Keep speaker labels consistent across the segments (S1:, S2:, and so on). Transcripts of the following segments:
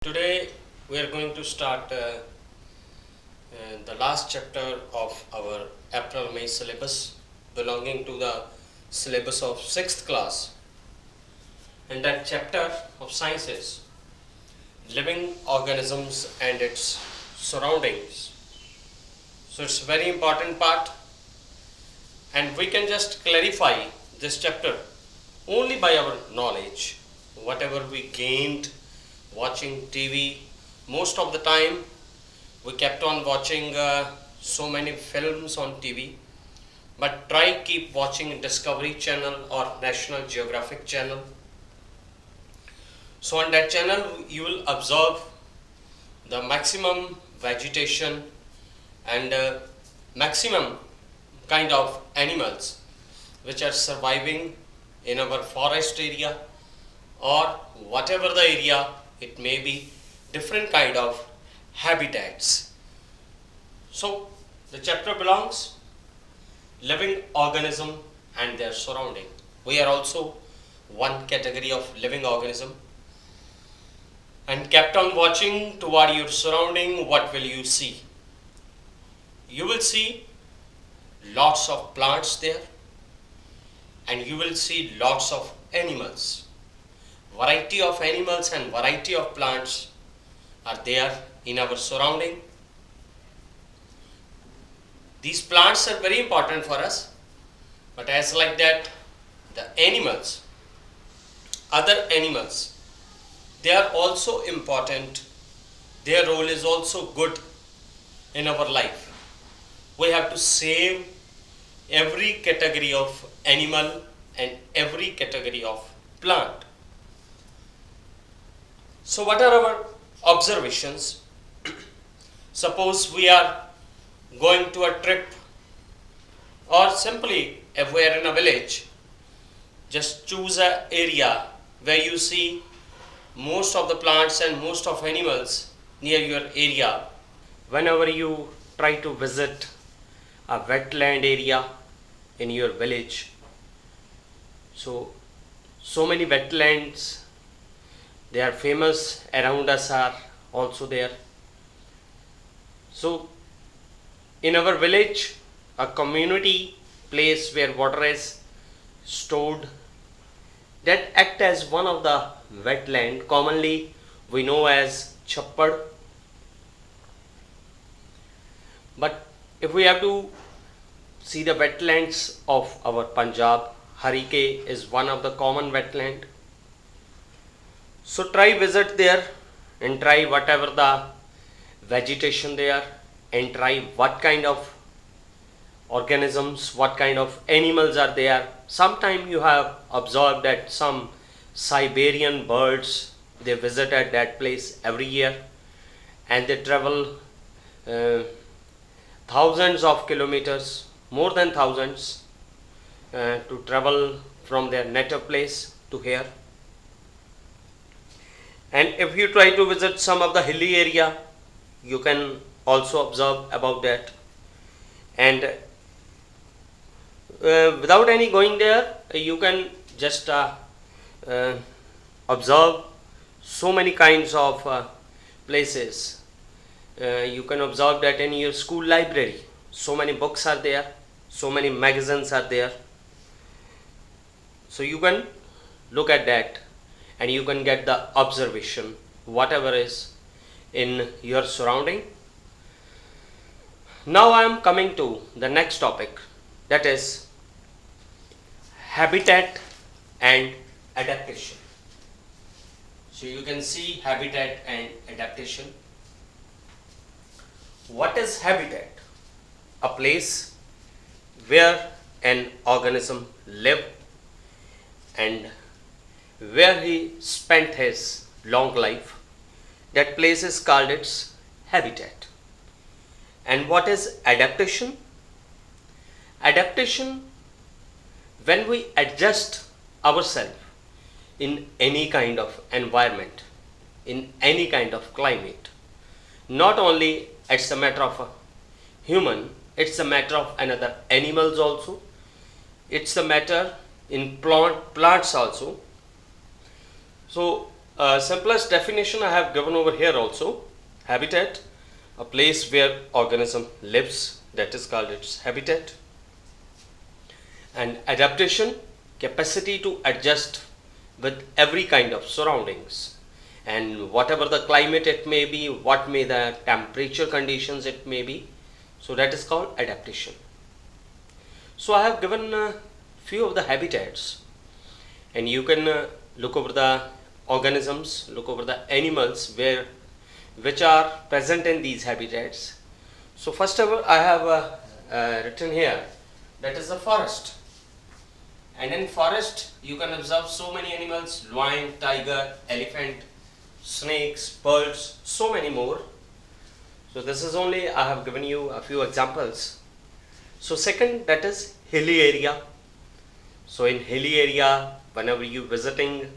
S1: Today we are going to start the last chapter of our April May syllabus belonging to the syllabus of 6th class, and that chapter of science is living organisms and its surroundings. So it's a very important part, and we can just clarify this chapter only by our knowledge, whatever we gained watching TV. Most of the time we kept on watching so many films on TV, but try keep watching Discovery Channel or National Geographic Channel. So on that channel you will observe the maximum vegetation and maximum kind of animals which are surviving in our forest area or whatever the area it may be, different kind of habitats. So the chapter belongs living organism and their surrounding. We are also one category of living organism, and kept on watching toward your surrounding. What will you see? You will see lots of plants there, and you will see lots of animals. Variety of animals and variety of plants are there in our surrounding. These plants are very important for us, but as like that, the animals, other animals, they are also important. Their role is also good in our life. We have to save every category of animal and every category of plant. So what are our observations? Suppose we are going to a trip, or simply if we are in a village, just choose an area where you see most of the plants and most of animals near your area. Whenever you try to visit a wetland area in your village, so many wetlands, they are famous around us, are also there. So in our village, a community place where water is stored, that act as one of the wetland, commonly we know as chappad. But if we have to see the wetlands of our Punjab, Harike is one of the common wetland. So try visit there and try whatever the vegetation there, and try what kind of organisms, what kind of animals are there. Sometime you have observed that some Siberian birds, they visit at that place every year, and they travel thousands of kilometers, more than thousands, to travel from their native place to here. And if you try to visit some of the hilly area, you can also observe about that. And without any going there, you can just observe so many kinds of places. You can observe that in your school library, so many books are there, so many magazines are there. So you can look at that, and you can get the observation whatever is in your surrounding. Now I am coming to the next topic, that is habitat and adaptation. So you can see habitat and adaptation. What is habitat? A place where an organism lived and where he spent his long life. That place is called its habitat. And what is adaptation? Adaptation, when we adjust ourselves in any kind of environment, in any kind of climate. Not only it's a matter of a human, it's a matter of another animals also. It's a matter in plants also. So Simplest definition I have given over here also. Habitat, a place where organism lives, that is called its habitat. And adaptation, capacity to adjust with every kind of surroundings, and whatever the climate it may be, what may the temperature conditions it may be, so that is called adaptation. So I have given a few of the habitats, and you can look over the organisms, look over the animals which are present in these habitats. So first of all I have written here, that is the forest. And in forest you can observe so many animals: lion, tiger, elephant, snakes, birds, so many more. So this is only, I have given you a few examples. So second, that is hilly area. So in hilly area, whenever you visiting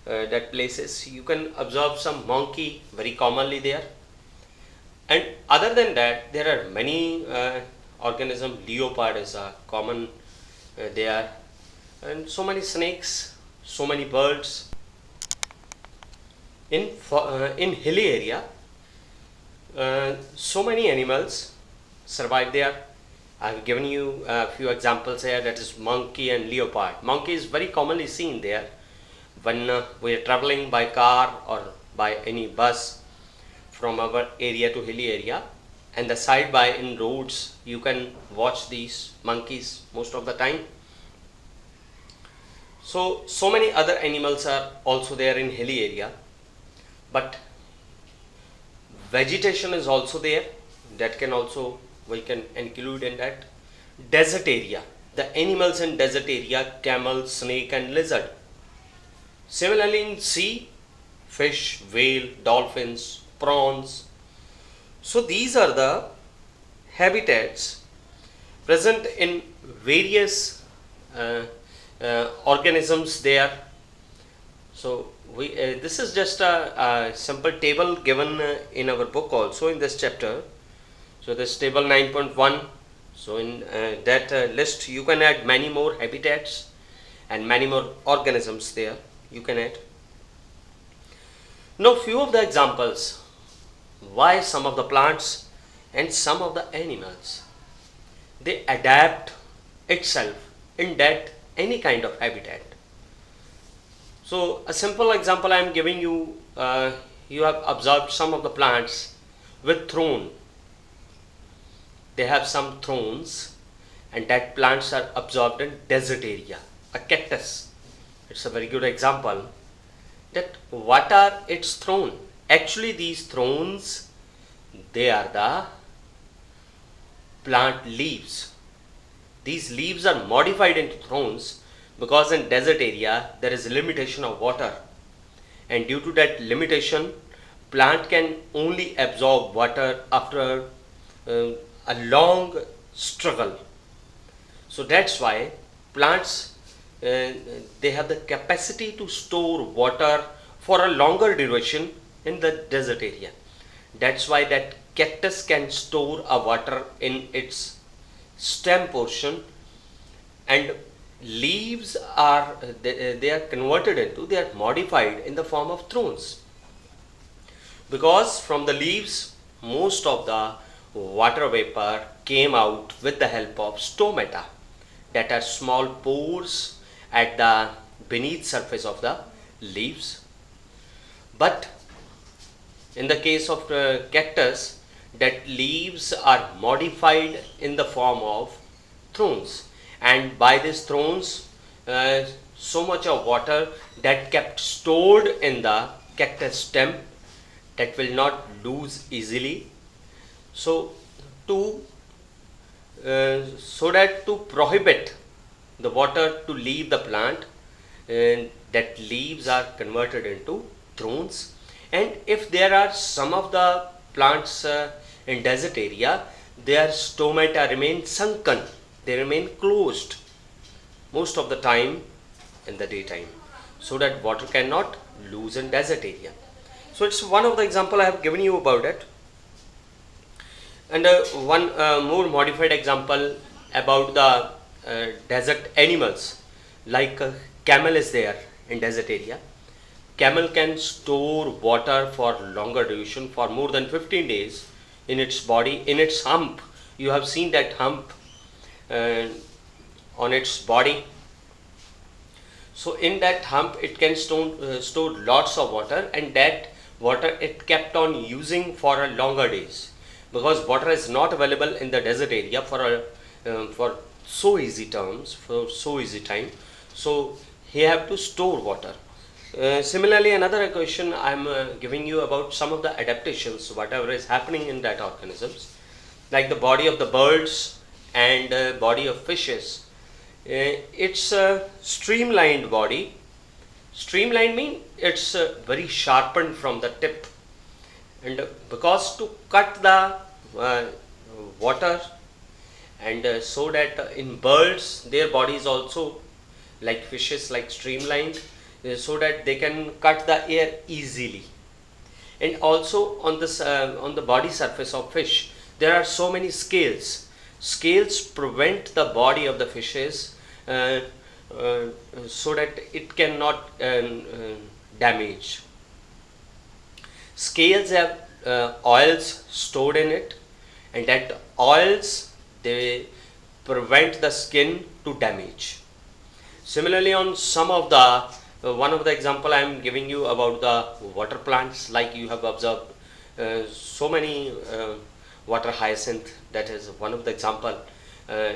S1: that places, you can observe some monkey very commonly there. And other than that, there are many organism. Leopard is a common there, and so many snakes, so many birds. In hilly area, so many animals survive there. I have given you a few examples here, that is monkey and leopard. Monkey is very commonly seen there when we are traveling by car or by any bus from our area to hilly area, and the side by in roads you can watch these monkeys most of the time. So many other animals are also there in hilly area, but vegetation is also there, that can also we can include in that. Desert area, the animals in desert area: camel, snake and lizard. Similarly in sea, fish, whale, dolphins, prawns. So these are the habitats present in various organisms there. So this is just a simple table given in our book also in this chapter. So this table 9.1. So in that list you can add many more habitats and many more organisms there you can add. Now few of the examples why some of the plants and some of the animals they adapt itself in that any kind of habitat. So a simple example I am giving you, you have observed some of the plants with thorn. They have some thorns, and that plants are absorbed in desert area. A cactus, it's a very good example. That what are its thorns? Actually these thorns, they are the plant leaves. These leaves are modified into thorns because in desert area there is a limitation of water, and due to that limitation plant can only absorb water after a long struggle. So that's why plants they have the capacity to store water for a longer duration in the desert area. That's why that cactus can store a water in its stem portion, and leaves are they are converted into, they are modified in the form of thorns, because from the leaves most of the water vapor came out with the help of stomata, that are small pores at the beneath surface of the leaves. But in the case of cactus, that leaves are modified in the form of thorns, and by these thorns so much of water that kept stored in the cactus stem that will not lose easily. So that to prohibit the water to leave the plant, that leaves are converted into thorns. And if there are some of the plants in desert area, their stomata remain sunken, they remain closed most of the time in the daytime, so that water cannot lose in desert area. So it's one of the example I have given you about it. And one more modified example about the desert animals, like camel is there in desert area. camel can store water for longer duration, for more than 15 days in its body, in its hump. You have seen that hump uh, on its body. So in that hump it can store lots of water, and that water it kept on using for a longer days, because water is not available in the desert area for so easy terms, for so easy time. So he have to store water. Similarly, another question I'm giving you about some of the adaptations, whatever is happening in that organisms, like the body of the birds and body of fishes. It's a streamlined body. Streamlined means it's very sharpened from the tip, and because to cut the uh, water, and so that in birds their body is also like fishes, like streamlined, so that they can cut the air easily. And also on this on the body surface of fish there are so many scales. Scales prevent the body of the fishes uh, uh, so that it cannot damage. Scales have oils stored in it, and that oils they prevent the skin to damage. Similarly, on some of the one of the example I am giving you about the water plants, like you have observed so many water hyacinth, that is one of the example. uh,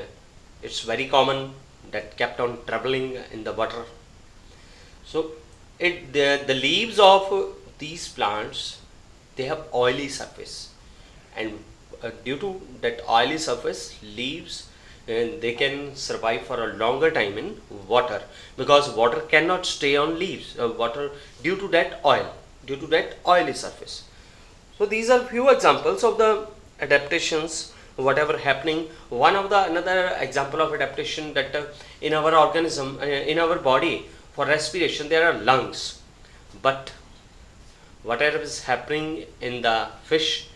S1: it's very common that kept on traveling in the water. So the leaves of these plants, they have oily surface, and due to that oily surface, leaves they can survive for a longer time in water, because water cannot stay on leaves. Water, due to that oil, due to that oily surface. So these are few examples of the adaptations whatever happening. One of the another example of adaptation, that in our organism, in our body, for respiration there are lungs, but whatever is happening in the fish,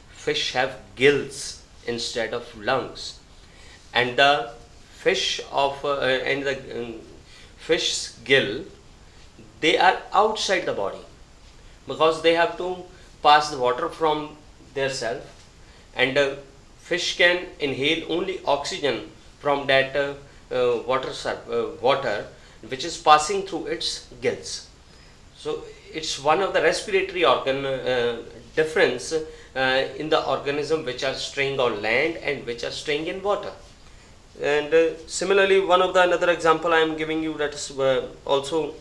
S1: fish have gills instead of lungs, and the fish of and the fish's gill, they are outside the body, because they have to pass the water from their self, and fish can inhale only oxygen from that water which is passing through its gills. So it's one of the respiratory organ difference in the organism which are staying on land and which are staying in water. And similarly, one of the another example I am giving you, that is also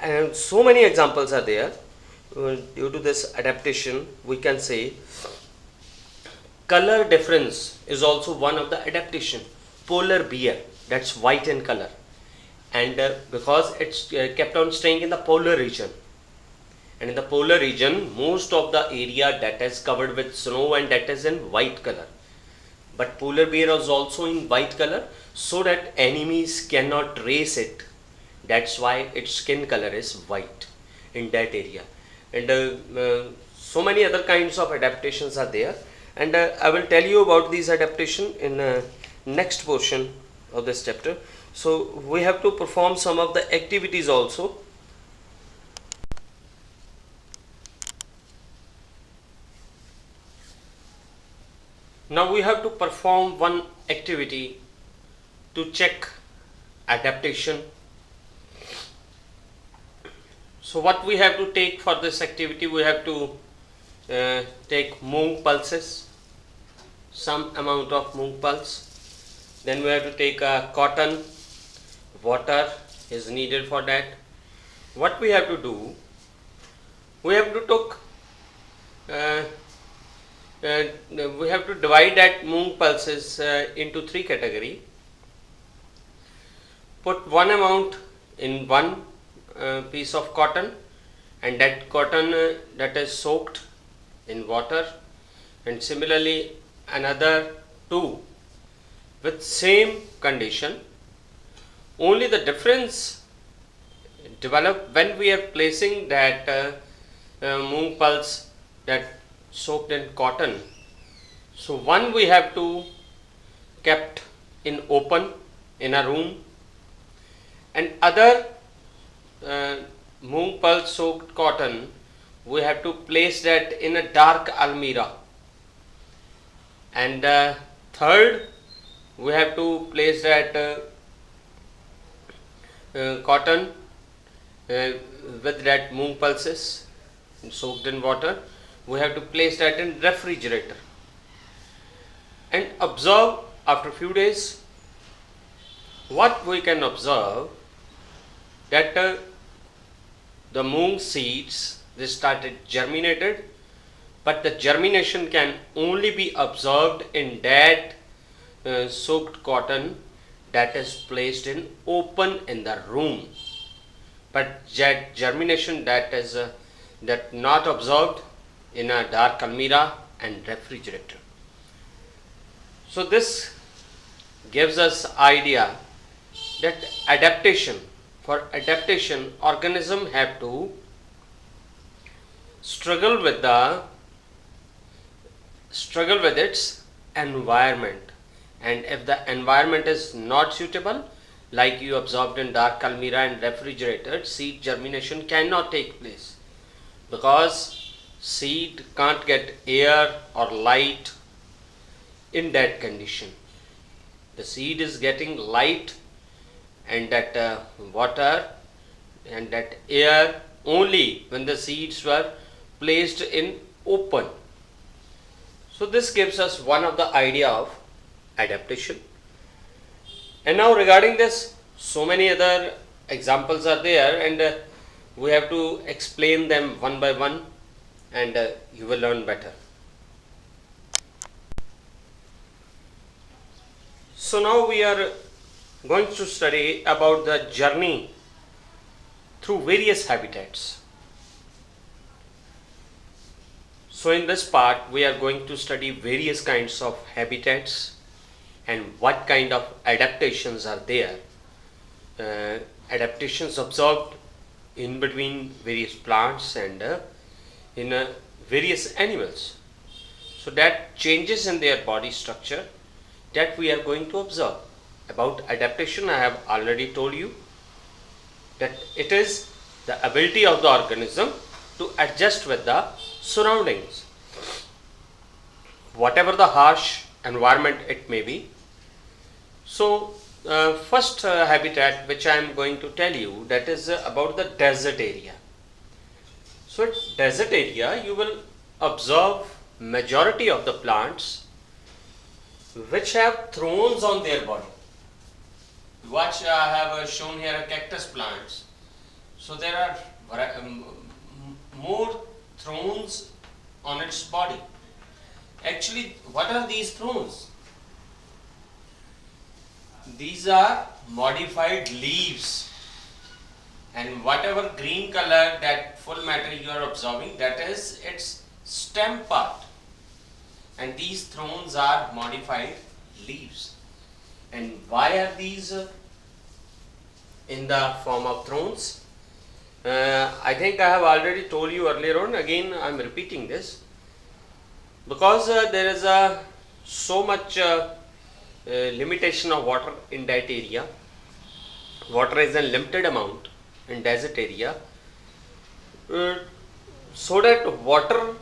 S1: and so many examples are there. Due to this adaptation, we can say color difference is also one of the adaptation. Polar bear, that's white in color, and because it's kept on staying in the polar region, and in the polar region most of the area that is covered with snow, and that is in white color. But polar bear is also in white color, so that enemies cannot trace it. That's why its skin color is white in that area. And so many other kinds of adaptations are there, and I will tell you about these adaptation in next portion of this chapter. So we have to perform some of the activities also. Now we have to perform one activity to check adaptation. So what we have to take for this activity, we have to take Moong pulses, some amount of Moong pulse. Then we have to take cotton, water is needed for that. What we have to do, we have to took uh, we have to divide that Moong pulses into three category. Put one amount in one piece of cotton, and that cotton that is soaked in water, and similarly another two with same condition. Only the difference develop when we are placing that Moong pulse that soaked in cotton. So one we have to kept in open in a room, and other uh, moong pulse soaked cotton, we have to place that in a dark almirah. And third, we have to place that cotton with that moong pulses soaked in water. We have to place that in refrigerator and observe after few days. What we can observe that the moong seeds, they started germinated, but the germination can only be observed in that soaked cotton that is placed in open in the room. But that germination that is that not observed in a dark almirah and refrigerator. So this gives us idea that for adaptation organism have to struggle with its environment, and if the environment is not suitable, like you observed in dark almirah and refrigerator, seed germination cannot take place because seed can't get air or light in that condition. The seed is getting light and that water and that air only when the seeds were placed in open. So this gives us one of the idea of adaptation. And now regarding this, so many other examples are there, and we have to explain them one by one, and you will learn better. So now we are going to study about the journey through various habitats. So in this part we are going to study various kinds of habitats and what kind of adaptations are there. Adaptations observed in between various plants and in various animals. So that changes in their body structure that we are going to observe. About adaptation, I have already told you that it is the ability of the organism to adjust with the surroundings, whatever the harsh environment it may be. So first habitat which I am going to tell you, that is about the desert area. So at desert area you will observe majority of the plants which have thorns on their body. Watch, I have shown here a cactus plants. So there are more thorns on its body. Actually, what are these thorns? These are modified leaves, and whatever green color, that full matter you are observing, that is its stem part, and these thorns are modified leaves. And why are these in the form of thorns? I think I have already told you earlier on, again I am repeating this, because there is so much limitation of water in that area. Water is a limited amount in desert area, so that water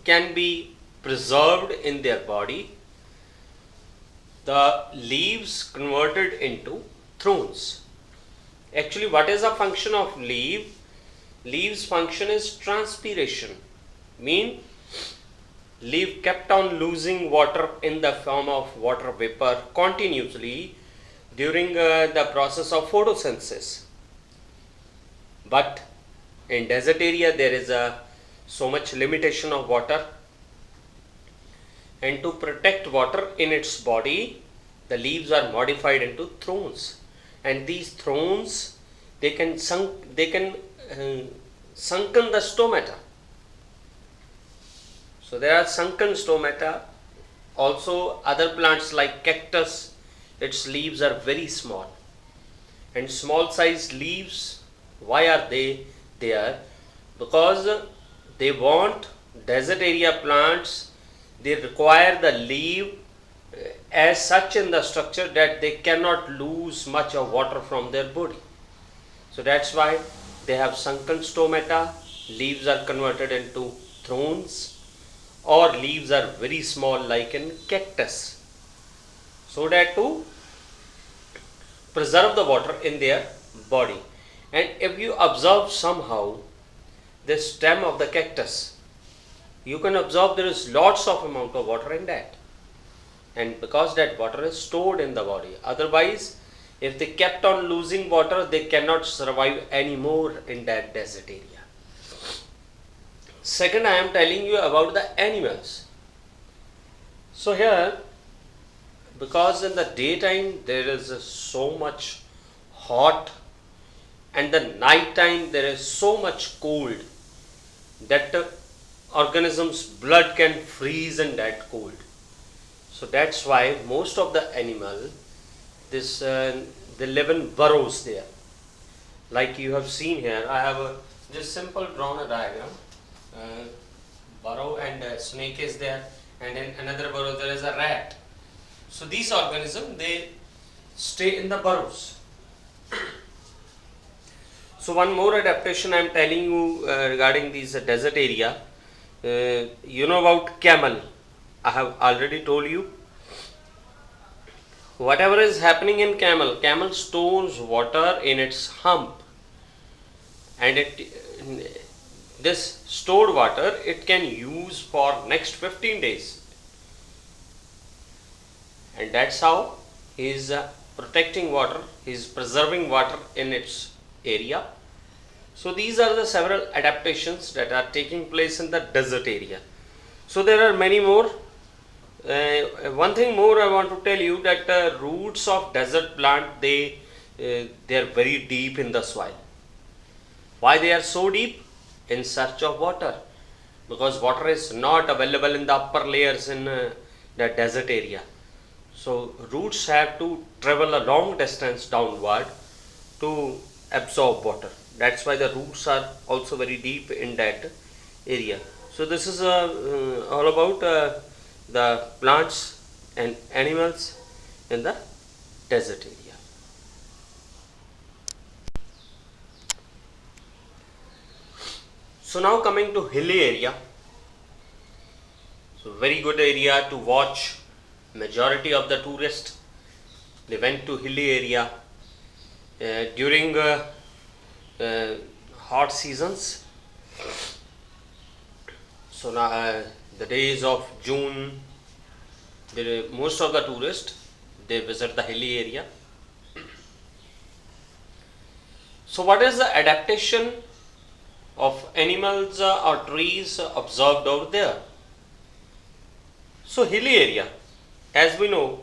S1: can be preserved in their body, the leaves converted into thorns. Actually, what is the function of leaf? Leaves function is transpiration, mean leaf kept on losing water in the form of water vapor continuously during the process of photosynthesis. But in desert area there is so much limitation of water, and to protect water in its body, the leaves are modified into thorns, and these thorns they can sunken the stomata. So there are sunken stomata. Also other plants like cactus, its leaves are very small, and small size leaves, why are they there? Because they want, desert area plants, they require the leaf as such in the structure that they cannot lose much of water from their body. So that's why they have sunken stomata, leaves are converted into thorns, or leaves are very small like in cactus. So that to preserve the water in their body. And if you observe somehow the stem of the cactus, you can observe there is lots of amount of water in that, and because that water is stored in the body. Otherwise, if they kept on losing water, they cannot survive anymore in that desert area. Second, I am telling you about the animals. So here, because in the daytime there is so much hot, and the night time there is so much cold, that organism's blood can freeze in that cold. So that's why most of the animal, they live in burrows there. Like you have seen here, I have just simple drawn a diagram. Uh, Burrow and a snake is there, and in another burrow there is a rat. So these organisms, they stay in the burrows. So one more adaptation I am telling you regarding this desert area. You know about camel. I have already told you. Whatever is happening in camel stores water in its hump, and this stored water it can use for next 15 days, and that's how he is protecting water, he is preserving water in its area. So these are the several adaptations that are taking place in the desert area. So there are many more. One thing more I want to tell you, that the roots of desert plant, they are very deep in the soil. Why they are so deep? In search of water, because water is not available in the upper layers in the desert area. So roots have to travel a long distance downward to absorb water. That's why the roots are also very deep in that area. So this is all about the plants and animals in the desert area. So now coming to hilly area. So very good area to watch. Majority of the tourists, they went to hilly area during hot seasons. So now the days of June, most of the tourists, they visit the hilly area. So what is the adaptation of animals or trees observed over there? So hilly area, as we know,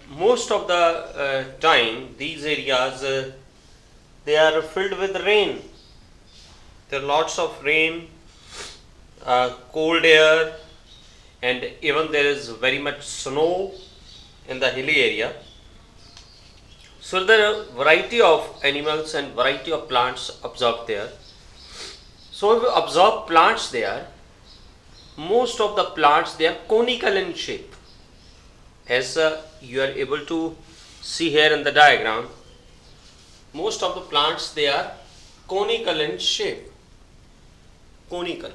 S1: most of the time these areas they are filled with rain. There are lots of rain, cold air, and even there is very much snow in the hilly area. So there are variety of animals and variety of plants observed there. So if you observe plants there, most of the plants, they are conical in shape. As you are able to see here in the diagram, most of the plants, they are conical in shape. Conical.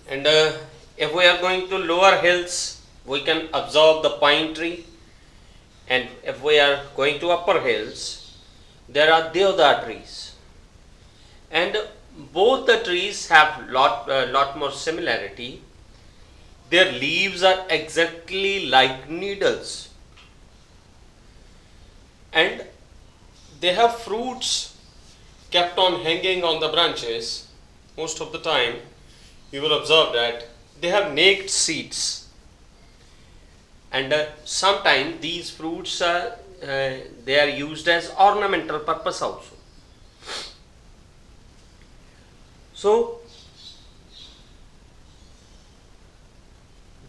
S1: And if we are going to lower hills, we can observe the pine tree. And if we are going to upper hills, there are deodar trees. And both the trees have lot more similarity. Their leaves are exactly like needles, and they have fruits kept on hanging on the branches. Most of the time you will observe that they have naked seeds, and sometimes these fruits they are used as ornamental purpose also. So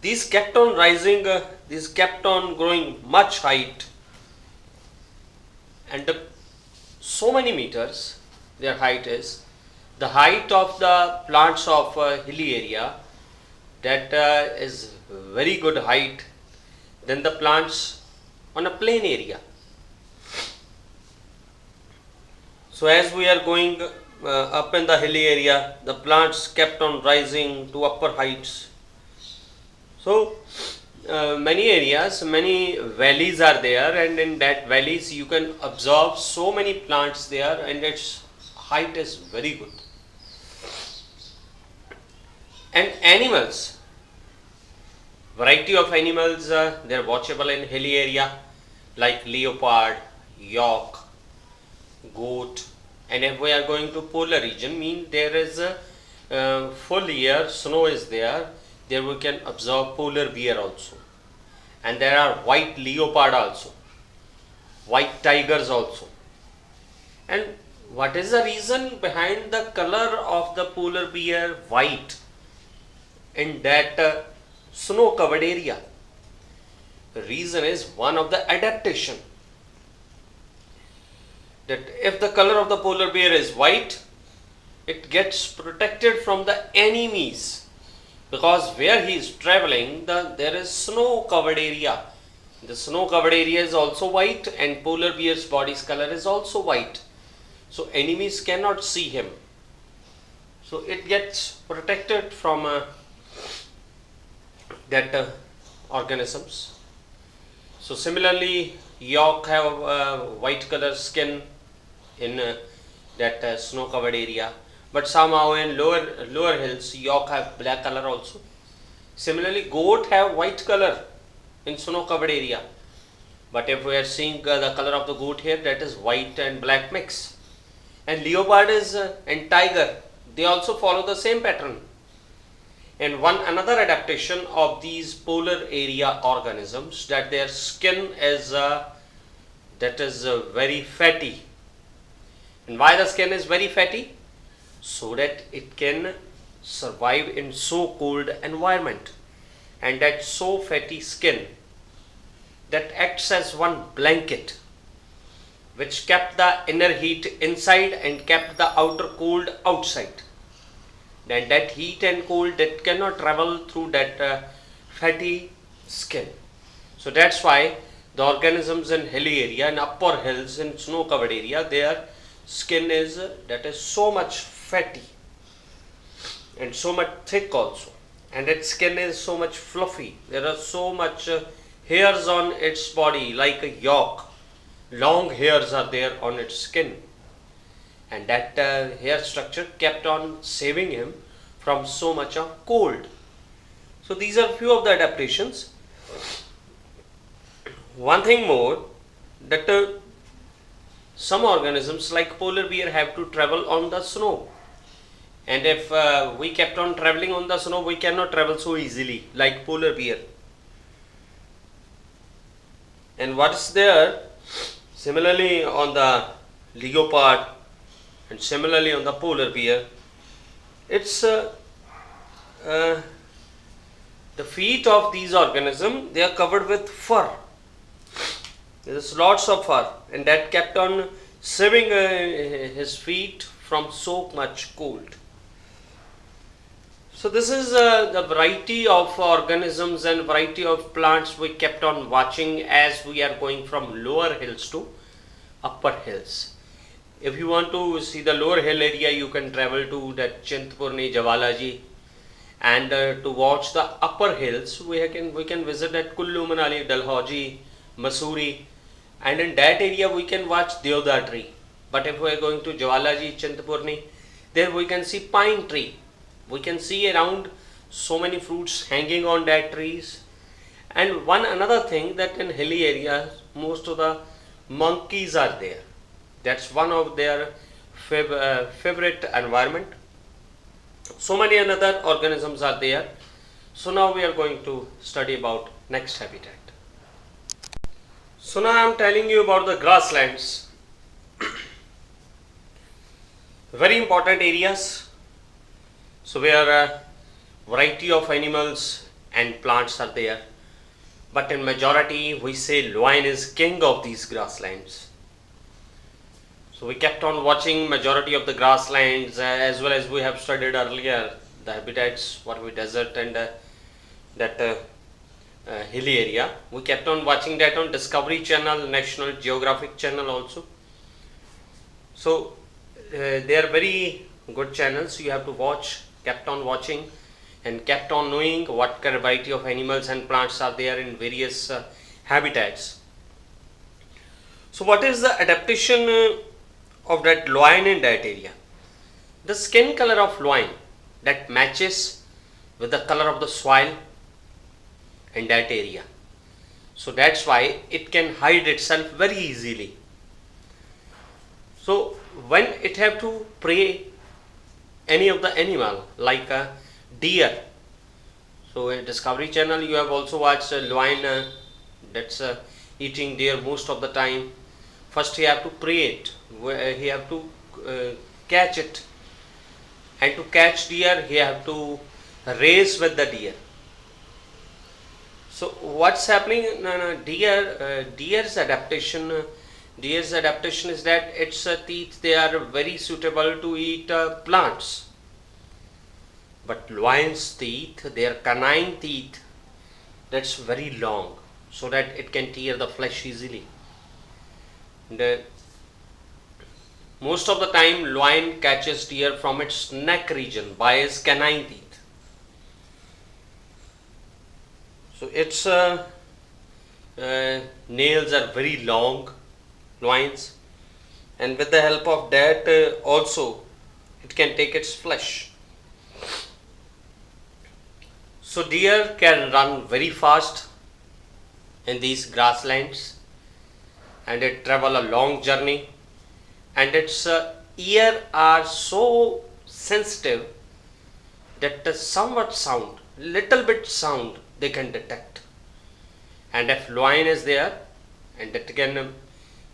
S1: these kept on rising, these kept on growing much height, and so many meters their height is. The height of the plants of hilly area, that is very good height than the plants on a plain area. So as we are going up in the hilly area, the plants kept on rising to upper heights. So many areas, many valleys are there, and in that valleys you can observe so many plants there, and its height is very good. And animals, variety of animals, they are watchable in hilly area like leopard, yak, goat. And if we are going to polar region, mean there is a full year snow is there. There we can observe polar bear also, and there are white leopard also, white tigers also. And what is the reason behind the color of the polar bear white in that snow covered area? The reason is one of the adaptation, that if the color of the polar bear is white, it gets protected from the enemies, because where he is traveling there is snow covered area. The snow covered area is also white, and polar bear's body's color is also white, so enemies cannot see him, so it gets protected from that organisms. So similarly, yak have white color skin in that snow covered area, but somehow in lower hills yak have black color also. Similarly, goat have white color in snow covered area, but if we are seeing the color of the goat here, that is white and black mix. And leopard is and tiger, they also follow the same pattern. And one another adaptation of these polar area organisms, that their skin is very fatty. And why the skin is very fatty? So that it can survive in so cold environment, and that so fatty skin that acts as one blanket which kept the inner heat inside and kept the outer cold outside. Then that heat and cold that cannot travel through that fatty skin. So that's why the organisms in hilly area and upper hills in snow covered area, their skin is that is so much fatty and so much thick also, and its skin is so much fluffy. There are so much hairs on its body, like a yak. Long hairs are there on its skin, and that hair structure kept on saving him from so much of cold. So these are few of the adaptations. One thing more, that some organisms like polar bear have to travel on the snow, and if we kept on traveling on the snow, we cannot travel so easily like polar bear. And what's there, similarly on the leopard and similarly on the polar bear, it's the feet of these organisms, they are covered with fur. There's lots of fur, and that kept on saving his feet from so much cold. So this is the variety of organisms and variety of plants we kept on watching as we are going from lower hills to upper hills. If you want to see the lower hill area, you can travel to that Chintapurni, Jawalaji, and to watch the upper hills, we can visit at Kullu Manali, Dalhousie, Mussoorie, and in that area we can watch Deodar tree. But if we are going to Jawalaji, Chintapurni, there we can see pine tree. We can see around so many fruits hanging on that trees. And one another thing, that in hilly areas most of the monkeys are there. That's one of their favorite environment. So many another organisms are there. So now we are going to study about next habitat. So now I am telling you about the grasslands. Very important areas. So where a variety of animals and plants are there. But in majority we say lion is king of these grasslands. So we kept on watching majority of the grasslands, as well as we have studied earlier the habitats, what we desert and that hilly area. We kept on watching that on Discovery Channel, National Geographic Channel also. So they are very good channels. You have to watch, kept on watching and kept on knowing what kind of variety of animals and plants are there in various habitats. So what is the adaptation of that loin in that area? The skin color of loin that matches with the color of the soil in that area. So that's why it can hide itself very easily. So when it have to prey any of the animal like a deer, so in Discovery Channel you have also watched a lion that's eating deer most of the time. First he have to prey it, he have to catch it, and to catch deer he have to race with the deer. So what's happening? Deer's adaptation. Deer's adaptation is that its teeth, they are very suitable to eat plants. But lion's teeth, their canine teeth, that's very long, so that it can tear the flesh easily. And, most of the time, lion catches deer from its neck region by its canine teeth. So its nails are very long, lines, and with the help of that also it can take its flesh. So deer can run very fast in these grasslands, and it travel a long journey, and its ear are so sensitive that the somewhat sound, little bit sound they can detect, and if lion is there, and it can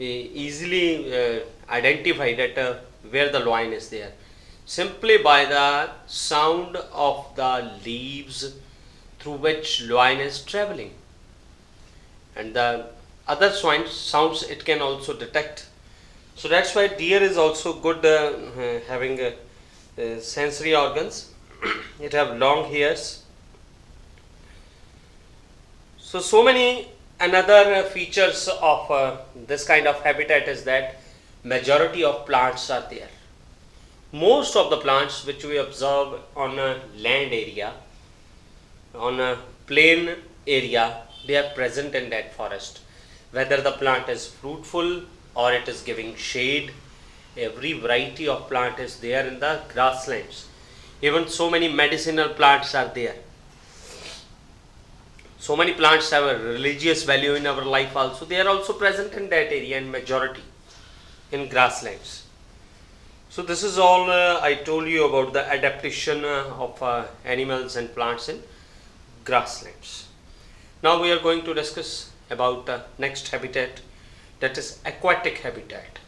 S1: easily identify that where the lion is there simply by the sound of the leaves through which lion is traveling, and the other sounds it can also detect. So that's why deer is also good having sensory organs. It have long hairs. So many another features of this kind of habitat is that majority of plants are there. Most of the plants which we observe on a land area, on a plain area, they are present in that forest. Whether the plant is fruitful or it is giving shade, every variety of plant is there in the grasslands. Even so many medicinal plants are there. So many plants have a religious value in our life also. They are also present in that area in majority in grasslands. So this is all I told you about the adaptation of animals and plants in grasslands. Now we are going to discuss about the next habitat, that is aquatic habitat.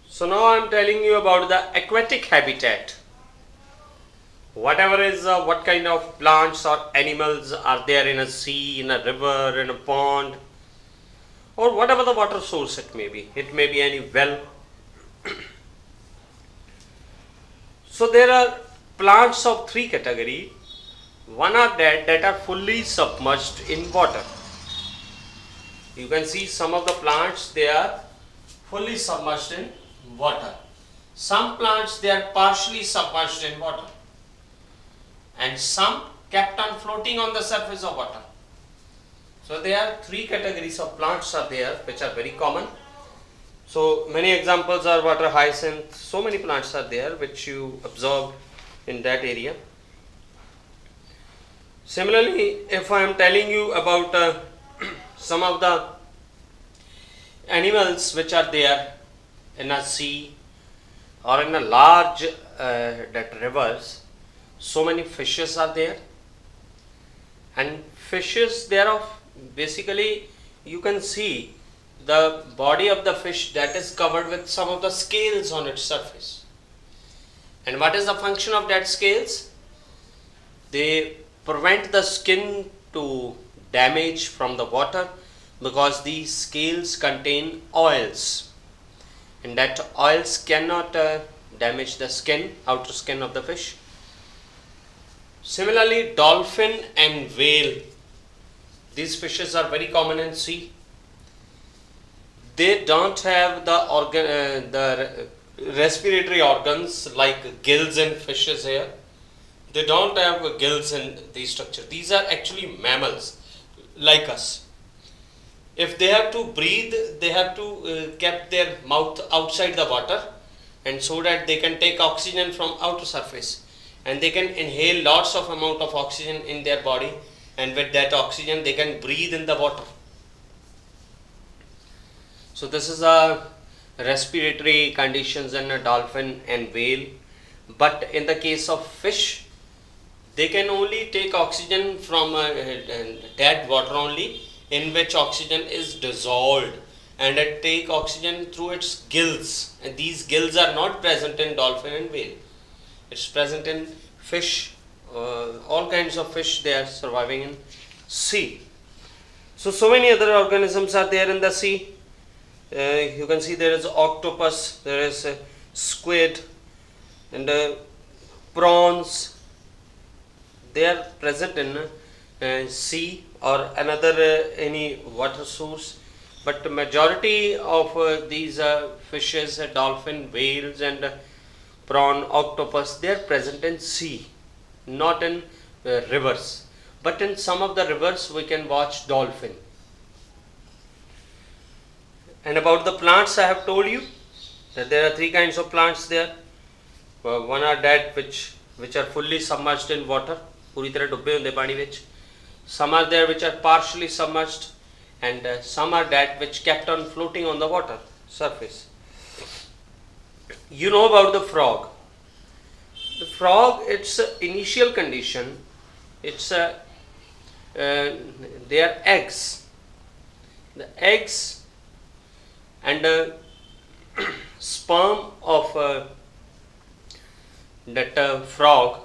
S1: So now I am telling you about the aquatic habitat. Whatever is what kind of plants or animals are there in a sea, in a river, in a pond, or whatever the water source it may be. It may be any well. So there are plants of three categories. One are that are fully submerged in water. You can see some of the plants, they are fully submerged in water. Some plants, they are partially submerged in water, and some kept on floating on the surface of water. So there are three categories of plants are there which are very common. So many examples are water hyacinth. So many plants are there which you observe in that area. Similarly, if I am telling you about some of the animals which are there in a sea or in a large that rivers, so many fishes are there, and fishes thereof, basically you can see the body of the fish that is covered with some of the scales on its surface. And what is the function of that scales? They prevent the skin to damage from the water, because these scales contain oils, and that oils cannot damage the skin, outer skin of the fish. Similarly, dolphin and whale, these fishes are very common in sea. they don't have the respiratory organs like gills in fishes here. They don't have gills in these structure. These are actually mammals like us. If they have to breathe, they have to keep their mouth outside the water, and so that they can take oxygen from outer surface, and they can inhale lots of amount of oxygen in their body, and with that oxygen they can breathe in the water. So this is a respiratory conditions in a dolphin and whale. But in the case of fish, they can only take oxygen from dead water only, in which oxygen is dissolved, and it take oxygen through its gills, and these gills are not present in dolphin and whale. It's present in fish. All kinds of fish, they are surviving in sea. So many other organisms are there in the sea. You can see there is octopus, there is squid, and prawns. They are present in sea or another any water source, but the majority of these fishes, dolphin, whales, and prawn, octopus, they are present in sea, not in rivers. But in some of the rivers we can watch dolphin. And about the plants, I have told you that there are three kinds of plants there. One are that which are fully submerged in water, पूरी तरह डुबे होंदे पानी विच. Some are there which are partially submerged, and some are that which kept on floating on the water surface. You know about the frog. The frog, its initial condition, it's they are eggs. The eggs and sperm of that frog,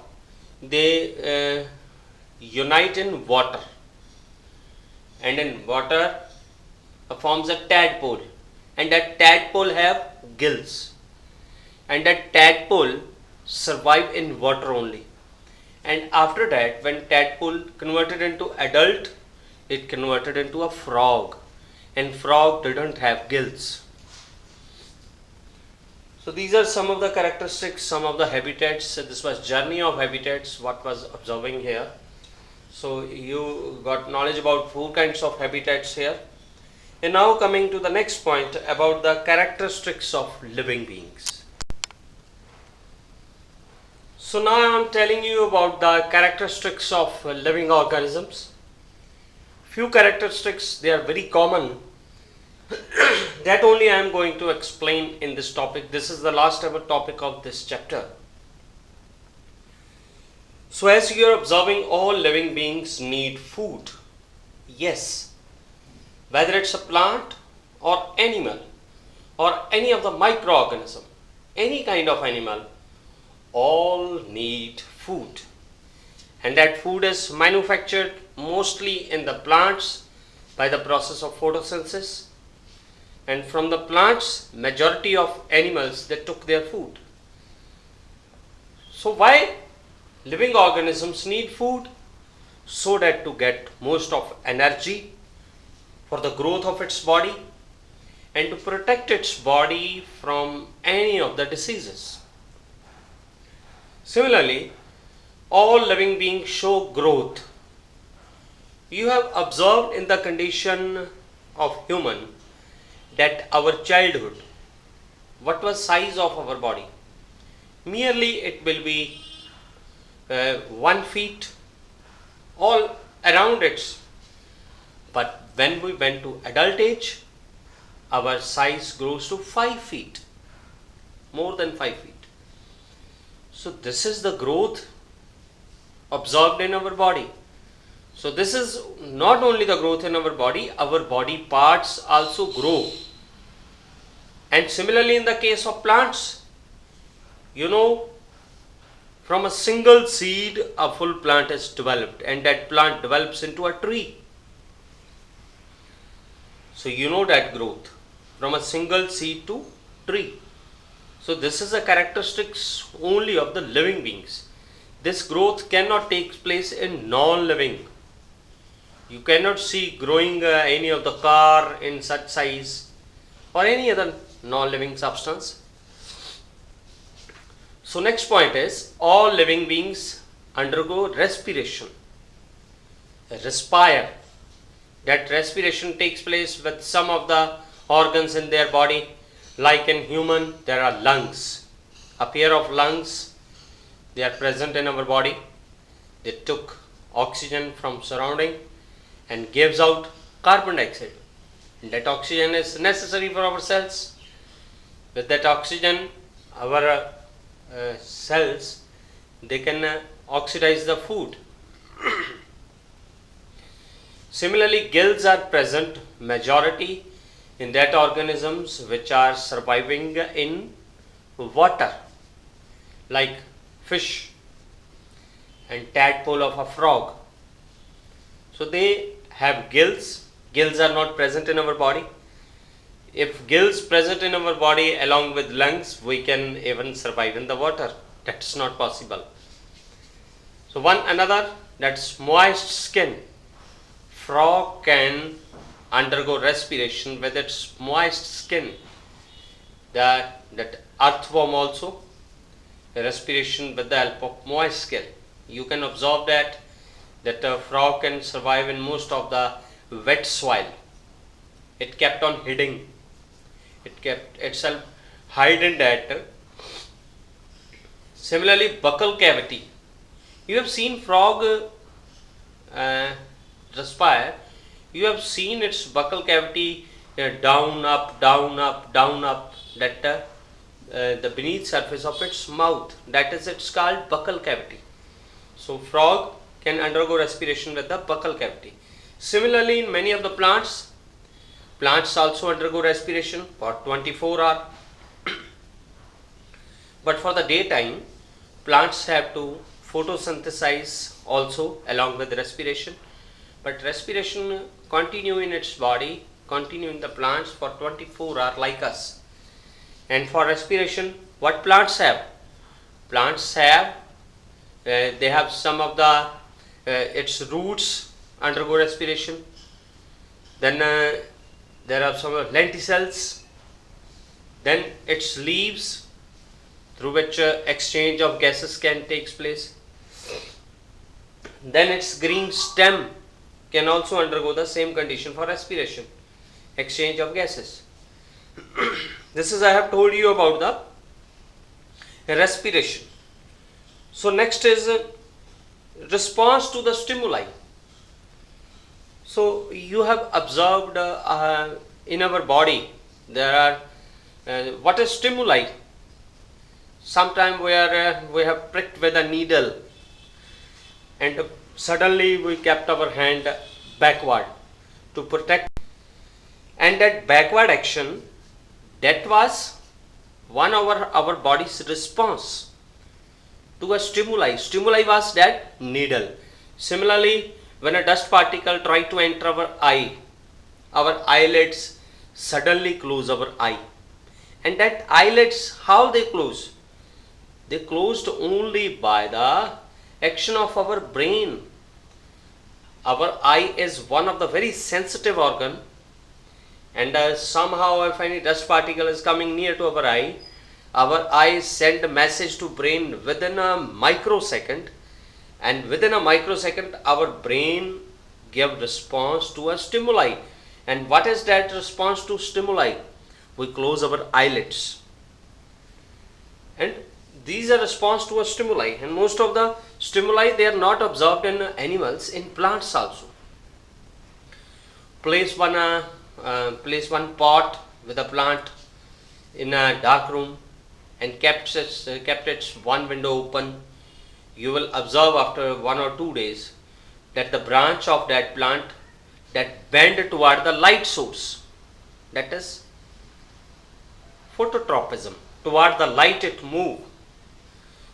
S1: they unite in water, and in water forms a tadpole, and that tadpole have gills, and that tadpole survive in water only. And after that, when tadpole converted into adult, it converted into a frog, and frog didn't have gills. So these are some of the characteristics, some of the habitats. This was journey of habitats, what was observing here. So you got knowledge about 4 kinds of habitats here. And now coming to the next point about the characteristics of living beings. So now I am telling you about the characteristics of living organisms. Few characteristics, they are very common. That only I am going to explain in this topic. This is the last ever topic of this chapter. So as you are observing, all living beings need food. Yes. Whether it's a plant or animal or any of the microorganism, any kind of animal, all need food. And that food is manufactured mostly in the plants by the process of photosynthesis. And from the plants, majority of animals, they took their food. So why living organisms need food? So that to get most of energy for the growth of its body and to protect its body from any of the diseases. Similarly, all living beings show growth. You have observed in the condition of human that our childhood, what was size of our body? Merely it will be 1 feet all around it. But when we went to adult age, our size grows to 5 feet, more than 5 feet. So this is the growth observed in our body. So this is not only the growth in our body parts also grow. And similarly in the case of plants, you know, from a single seed a full plant is developed, and that plant develops into a tree. So you know that growth from a single seed to tree. So this is a characteristics only of the living beings. This growth cannot take place in non-living. You cannot see growing any of the car in such size, for any other non-living substance. So next point is all living beings undergo respiration. Respire. That respiration takes place with some of the organs in their body. Like in human, there are lungs. A pair of lungs, they are present in our body. They took oxygen from surrounding and gives out carbon dioxide. And that oxygen is necessary for our cells. With that oxygen, our cells, they can oxidize the food. Similarly, gills are present majority in that organisms which are surviving in water, like fish and tadpole of a frog. So they have gills. Gills are not present in our body. If gills present in our body along with lungs, we can even survive in the water. That's not possible. So one another, that's moist skin. Frog can undergo respiration with its moist skin. That earthworm also, respiration with the help of moist skin. You can observe that a frog can survive in most of the wet soil. It kept on hiding. It kept itself hide in that. Similarly, buccal cavity. You have seen frog respire. You have seen its buccal cavity down, up, down, up, down, up. That the beneath surface of its mouth. That is, it's called buccal cavity. So frog can undergo respiration with the buccal cavity. Similarly, in many of the plants also undergo respiration for 24 hours. But for the daytime, plants have to photosynthesize also along with respiration. But respiration continue in its body, continue in the plants for 24 hours like us. And for respiration, what plants have? Plants have, they have some of the, its roots undergo respiration. Then there are some lenticels. Then its leaves, through which exchange of gases can take place. Then its green stem can also undergo the same condition for respiration, exchange of gases. This is, I have told you about the respiration. So next is response to the stimuli. So you have observed in our body there are what is stimuli. Sometime we have pricked with a needle and suddenly we kept our hand backward to protect, and that backward action, that was one of our body's response to a stimuli. Stimuli was that needle. Similarly, when a dust particle tried to enter our eye, our eyelids suddenly close our eye. And that eyelids, how they close? They closed only by the action of our brain. Our eye is one of the very sensitive organ, and somehow if any dust particle is coming near to our eyes send a message to brain within a microsecond, and within a microsecond our brain give response to a stimuli. And what is that response to stimuli? We close our eyelids, and these are response to a stimuli. And most of the stimuli, they are not observed in animals, in plants also. Place one pot with a plant in a dark room and kept its one window open. You will observe after 1 or 2 days that the branch of that plant that bend toward the light source, that is phototropism, toward the light it move.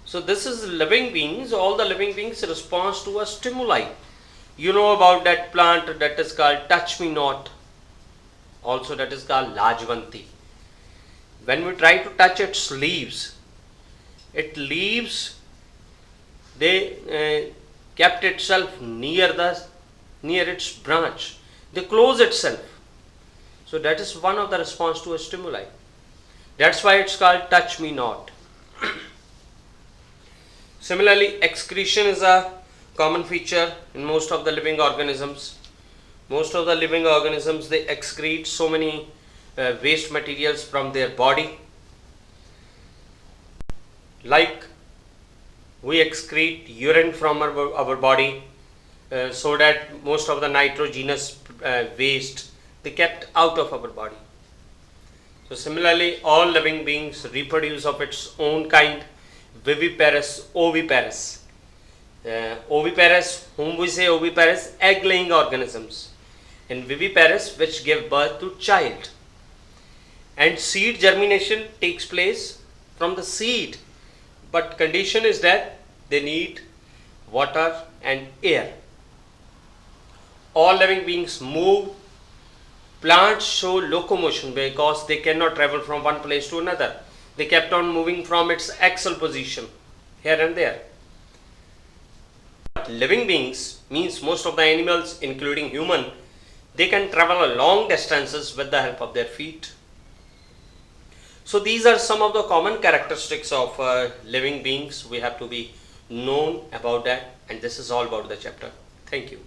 S1: So this is living beings, all the living beings response to a stimuli. You know about that plant that is called touch me not, also that is called Lajvanti. When we try to touch its leaves, they kept itself near its branch. They close itself. So that is one of the response to a stimuli. That's why it's called touch me not. Similarly, excretion is a common feature in most of the living organisms. Most of the living organisms, they excrete so many waste materials from their body. Like we excrete urine from our body, so that most of the nitrogenous waste they kept out of our body. So similarly, all living beings reproduce of its own kind, viviparous, oviparous. Oviparous, whom we say oviparous, egg-laying organisms, and viviparous, which give birth to child. And seed germination takes place from the seed, but condition is that they need water and air. All living beings move. Plants show locomotion because they cannot travel from one place to another. They kept on moving from its axial position here and there. Living beings means most of the animals, including human, they can travel long distances with the help of their feet. So these are some of the common characteristics of living beings. We have to be known about that, and this is all about the chapter. Thank you.